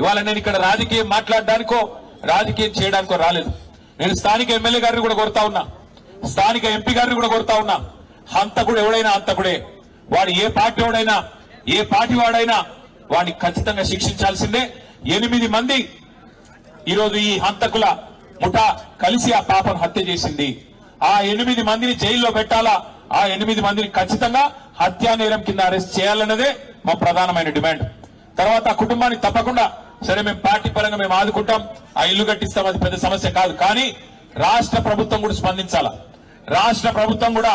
ఇవాళ నేను ఇక్కడ రాజకీయం మాట్లాడడానికో రాజకీయం చేయడానికో రాలేదు. నేను స్థానిక ఎమ్మెల్యే గారిని కూడా కోరుతా ఉన్నా, స్థానిక ఎంపీ గారిని కూడా కోరుతా ఉన్నా, హంతకుడు ఎవడైనా హంతకుడే. వాడు ఏ పార్టీ వాడైనా, ఏ పార్టీ వాడైనా వాడిని ఖచ్చితంగా శిక్షించాల్సిందే. 8 మంది ఈరోజు ఈ హంతకుల ముఠా కలిసి ఆ పాపను హత్య చేసింది. ఆ 8 మందిని జైల్లో పెట్టాలా, ఆ 8 మందిని ఖచ్చితంగా హత్యా నేరం కింద అరెస్ట్ చేయాలన్నదే మా ప్రధానమైన డిమాండ్. తర్వాత ఆ కుటుంబాన్ని తప్పకుండా సరే మేము పార్టీ పరంగా మేము ఆదుకుంటాం, ఆ ఇల్లు కట్టిస్తాం, అది పెద్ద సమస్య కాదు. కానీ రాష్ట్ర ప్రభుత్వం కూడా స్పందించాలా. రాష్ట్ర ప్రభుత్వం కూడా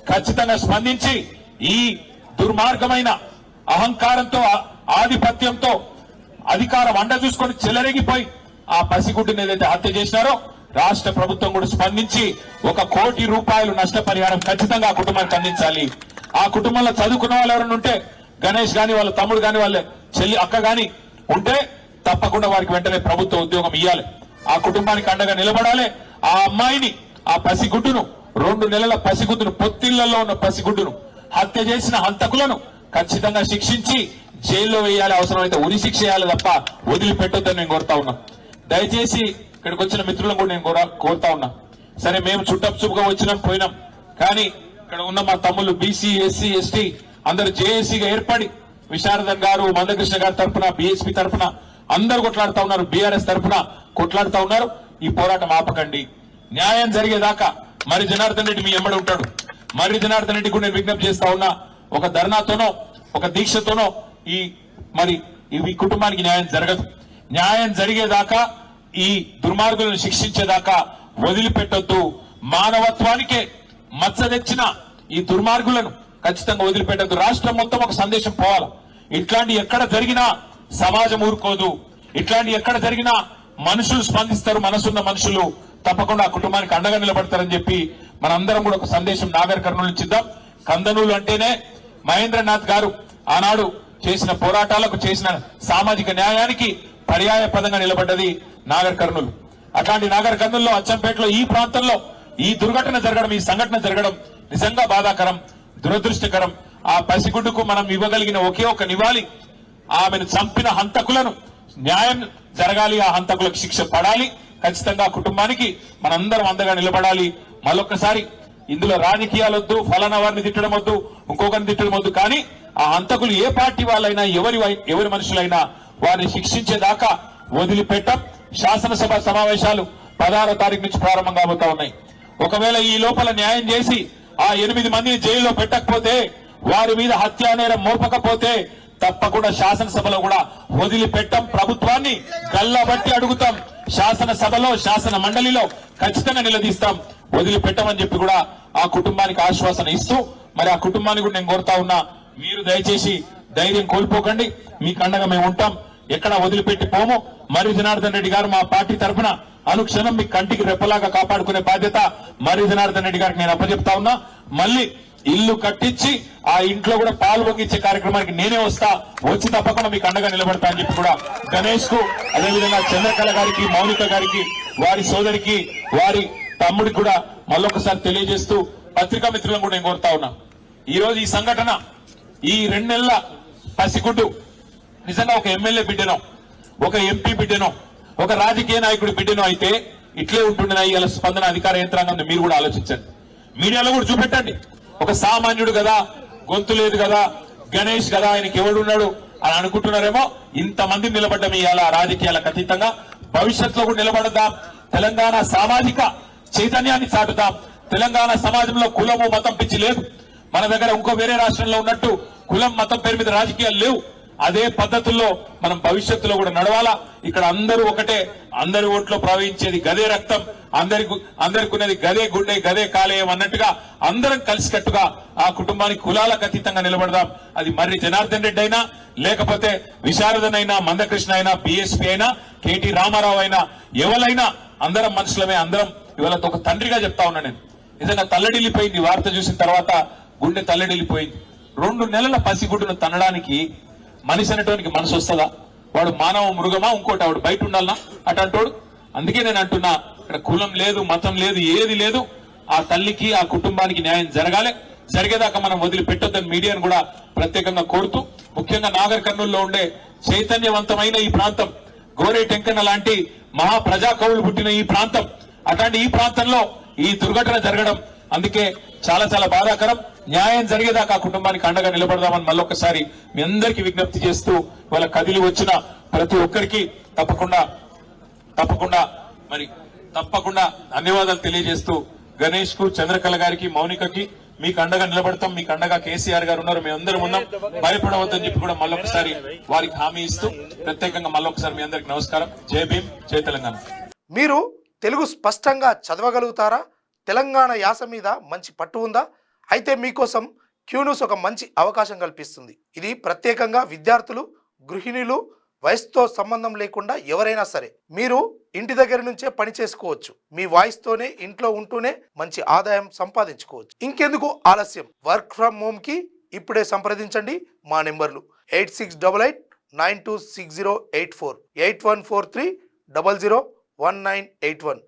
ఖచ్చితంగా స్పందించి ఈ దుర్మార్గమైన అహంకారంతో ఆధిపత్యంతో అధికారం అండ చూసుకొని చెలరేగిపోయి ఆ పసిగుడ్డుని ఏదైతే హత్య చేసినారో రాష్ట్ర ప్రభుత్వం కూడా స్పందించి 1 కోటి రూపాయలు నష్టపరిహారం ఖచ్చితంగా ఆ కుటుంబానికి అందించాలి. ఆ కుటుంబంలో చదువుకున్న వాళ్ళు ఎవరైనా ఉంటే, గణేష్ గాని వాళ్ళ తమ్ముడు గాని వాళ్ళ చెల్లి అక్క గాని ఉంటే తప్పకుండా వారికి వెంటనే ప్రభుత్వ ఉద్యోగం ఇవ్వాలి. ఆ కుటుంబానికి అండగా నిలబడాలి. ఆ అమ్మాయిని, ఆ పసిగుడ్డును, 2 నెలల పసిగుడ్డును, పొత్తిళ్లలో ఉన్న పసిగుడ్డును హత్య చేసిన హంతకులను ఖచ్చితంగా శిక్షించి జైల్లో వేయాలి. అవసరమైతే ఉరి శిక్ష చేయాలి తప్ప వదిలిపెట్టొద్దని నేను కోరుతా ఉన్నా. దయచేసి ఇక్కడికి వచ్చిన మిత్రులను కూడా నేను కోరుతా ఉన్నా. సరే మేము చుట్టపుగా వచ్చినాం పోయినాం, కానీ ఇక్కడ ఉన్న మా తమ్ముళ్ళు బీసీ, ఎస్సీ, ఎస్టీ అందరూ జేఏసీగా ఏర్పడి విశారదన్ గారు, మందకృష్ణ గారి తరఫున, బీఎస్పీ తరఫున అందరూ కొట్లాడుతా ఉన్నారు, బీఆర్ఎస్ తరఫున కొట్లాడుతా ఉన్నారు. ఈ పోరాటం ఆపకండి. న్యాయం జరిగేదాకా మరి జనార్దన్ రెడ్డి మీ ఎంబడి ఉంటాడు. మరి జనార్దన్ రెడ్డి కూడా నేను విజ్ఞప్తి చేస్తా ఉన్నా, ఒక ధర్నాతోనో ఒక దీక్షతోనో ఈ కుటుంబానికి న్యాయం జరగదు. న్యాయం జరిగేదాకా, ఈ దుర్మార్గులను శిక్షించేదాకా వదిలిపెట్టొద్దు. మానవత్వానికే మచ్చ తెచ్చిన ఈ దుర్మార్గులను ఖచ్చితంగా వదిలిపెట్టద్దు. రాష్ట్రం మొత్తం ఒక సందేశం పోవాలి. ఇట్లాంటి ఎక్కడ జరిగినా సమాజం ఊరుకోదు. ఇట్లాంటి ఎక్కడ జరిగినా మనుషులు స్పందిస్తారు. మనసున్న మనుషులు తప్పకుండా ఆ కుటుంబానికి అండగా నిలబడతారని చెప్పి మనందరం కూడా ఒక సందేశం నాగర్ కర్నూలు నుంచి ఇద్దాం. కందనూలు అంటేనే మహేంద్రనాథ్ గారు ఆనాడు చేసిన పోరాటాలకు, చేసిన సామాజిక న్యాయానికి పర్యాయ పదంగా నిలబడ్డది నాగర్ కర్నూలు. అట్లాంటి నాగర్ కర్నూలులో, అచ్చంపేటలో, ఈ ప్రాంతంలో ఈ దుర్ఘటన జరగడం, ఈ సంఘటన జరగడం నిజంగా బాధాకరం, దురదృష్టకరం. ఆ పసిగుడ్డుకు మనం ఇవ్వగలిగిన ఒకే ఒక నివాళి, ఆమెను చంపిన హంతకులను న్యాయం జరగాలి, ఆ హంతకులకు శిక్ష పడాలి. ఖచ్చితంగా కుటుంబానికి మనందరం అండగా నిలబడాలి. మళ్ళొక్కసారి ఇందులో రాజకీయాలు వద్దు, ఫలానా వారిని తిట్టడం వద్దు, ఇంకొకరిని తిట్టడం వద్దు. కానీ ఆ హంతకులు ఏ పార్టీ వాళ్ళైనా, ఎవరి మనుషులైనా వారిని శిక్షించేదాకా వదిలిపెట్టం. శాసనసభ సమావేశాలు 16వ తారీఖు నుంచి ప్రారంభం కాబోతా ఉన్నాయి. ఒకవేళ ఈ లోపల న్యాయం చేసి ఆ 8 మందిని జైల్లో పెట్టకపోతే, వారి మీద హత్యా నేరం మోపకపోతే తప్పకుండా శాసనసభలో కూడా వదిలిపెట్టం. ప్రభుత్వాన్ని గల్లబట్టి అడుగుతాం. శాసనసభలో, శాసన మండలిలో ఖచ్చితంగా నిలదీస్తాం. వదిలిపెట్టమని చెప్పి కూడా ఆ కుటుంబానికి ఆశ్వాసన ఇస్తూ, మరి ఆ కుటుంబాన్ని కూడా నేను కోరుతా ఉన్నా, మీరు దయచేసి ధైర్యం కోల్పోకండి. మీకు అండగా మేము ఉంటాం. ఎక్కడ వదిలిపెట్టి పోము. మరి జనార్దన్ రెడ్డి గారు మా పార్టీ తరఫున అనుక్షణం మీ కంటికి రెప్పలాగా కాపాడుకునే బాధ్యత మరి జనార్దన్ రెడ్డి గారికి నేను అప్పచెప్తా ఉన్నా. మళ్ళీ ఇల్లు కట్టించి ఆ ఇంట్లో కూడా పాలు పొంగిచ్చే కార్యక్రమానికి నేనే వస్తా. వచ్చి తప్పకుండా మీకు అండగా నిలబడతా అని చెప్పి కూడా గణేష్ కు, అదేవిధంగా చంద్రకళ గారికి, మౌనిక గారికి, వారి సోదరికి, వారి తమ్ముడికి కూడా మళ్ళొకసారి తెలియజేస్తూ పత్రికా మిత్రులను కూడా నేను కోరుతా ఉన్నా. ఈ రోజు ఈ సంఘటన, ఈ 2 నెలల పసిగుడ్డు నిజంగా ఒక ఎమ్మెల్యే బిడ్డనో, ఒక ఎంపీ బిడ్డనో, ఒక రాజకీయ నాయకుడి బిడ్డనో అయితే ఇట్లే ఉంటుండే ఇలా స్పందన అధికార యంత్రాంగం మీరు కూడా ఆలోచించండి. మీడియాలో కూడా చూపెట్టండి. ఒక సామాన్యుడు కదా, గొంతు లేదు కదా, గణేష్ కదా, ఆయనకి ఎవడున్నాడు అని అనుకుంటున్నారేమో. ఇంతమంది నిలబడ్డం ఇవాళ రాజకీయాలకు అతీతంగా భవిష్యత్తులో కూడా నిలబడదాం. తెలంగాణ సామాజిక చైతన్యాన్ని చాటుదాం. తెలంగాణ సమాజంలో కులము, మతం పిచ్చి లేదు. మన దగ్గర ఇంకో వేరే రాష్ట్రంలో ఉన్నట్టు కులం, మతం పేరు మీద రాజకీయాలు లేవు. అదే పద్ధతుల్లో మనం భవిష్యత్తులో కూడా నడవాలా. ఇక్కడ అందరూ ఒకటే, అందరి ఓట్లో ప్రవహించేది గదే రక్తం, అందరికి ఉన్నది గదే గుండె, గదే కాలేయం అన్నట్టుగా అందరం కలిసికట్టుగా ఆ కుటుంబానికి కులాలకు అతీతంగా నిలబడదాం. అది మర్రి జనార్దన్ రెడ్డి అయినా, లేకపోతే విశారదన్ అయినా, మందకృష్ణ అయినా, బీఎస్పీ అయినా, కేటీ రామారావు అయినా, ఎవరైనా అందరం మనుషులమే. అందరం ఇవాళ ఒక తండ్రిగా చెప్తా ఉన్నా నేను. నిజంగా తల్లడిల్లిపోయింది వార్త చూసిన తర్వాత, గుండె తల్లడిల్లిపోయింది. 2 నెలల పసిగుడ్డును తనడానికి మనిషి అనేటోనికి మనసు వస్తుందా? వాడు మానవ మృగమా, ఇంకోటి వాడు బయట ఉండాలనా అటంటోడు? అందుకే నేను అంటున్నా, ఇక్కడ కులం లేదు, మతం లేదు, ఏది లేదు. ఆ తల్లికి, ఆ కుటుంబానికి న్యాయం జరగాలి. జరిగేదాకా మనం వదిలిపెట్టొద్దని మీడియాను కూడా ప్రత్యేకంగా కోరుతూ, ముఖ్యంగా నాగర్ కర్నూలులో ఉండే చైతన్యవంతమైన ఈ ప్రాంతం, గోరే టెంకన్న లాంటి మహా ప్రజా కవులు పుట్టిన ఈ ప్రాంతం, అట్లాంటి ఈ ప్రాంతంలో ఈ దుర్ఘటన జరగడం అందుకే చాలా చాలా బాధాకరం. న్యాయం జరిగేదాకా ఆ కుటుంబానికి అండగా నిలబడదామని మళ్ళొకసారి మీ అందరికీ విజ్ఞప్తి చేస్తూ వాళ్ళ కదిలి వచ్చిన ప్రతి ఒక్కరికి తప్పకుండా ధన్యవాదాలు తెలియజేస్తూ గణేష్ కు, చంద్రకళ గారికి, మౌనికకి మీకు అండగా నిలబడతాం, మీకు అండగా కేసీఆర్ గారు ఉన్నారు, మేము అందరం ఉన్నాం, భయపడవద్దని చెప్పి కూడా మళ్ళొకసారి వారికి హామీ ఇస్తూ ప్రత్యేకంగా మళ్ళొకసారి మీ అందరికి నమస్కారం. జై భీమ్, జై తెలంగాణ. మీరు తెలుగు స్పష్టంగా చదవగలుగుతారా? తెలంగాణ యాస మీద మంచి పట్టు ఉందా? అయితే మీకోసం క్యూన్యూస్ ఒక మంచి అవకాశం కల్పిస్తుంది. ఇది ప్రత్యేకంగా విద్యార్థులు, గృహిణులు, వయసుతో సంబంధం లేకుండా ఎవరైనా సరే మీరు ఇంటి దగ్గర నుంచే పని చేసుకోవచ్చు. మీ వాయిస్తోనే ఇంట్లో ఉంటూనే మంచి ఆదాయం సంపాదించుకోవచ్చు. ఇంకెందుకు ఆలస్యం? వర్క్ ఫ్రమ్ హోమ్ కి ఇప్పుడే సంప్రదించండి. మా నెంబర్లు 8688926084, 8143001981.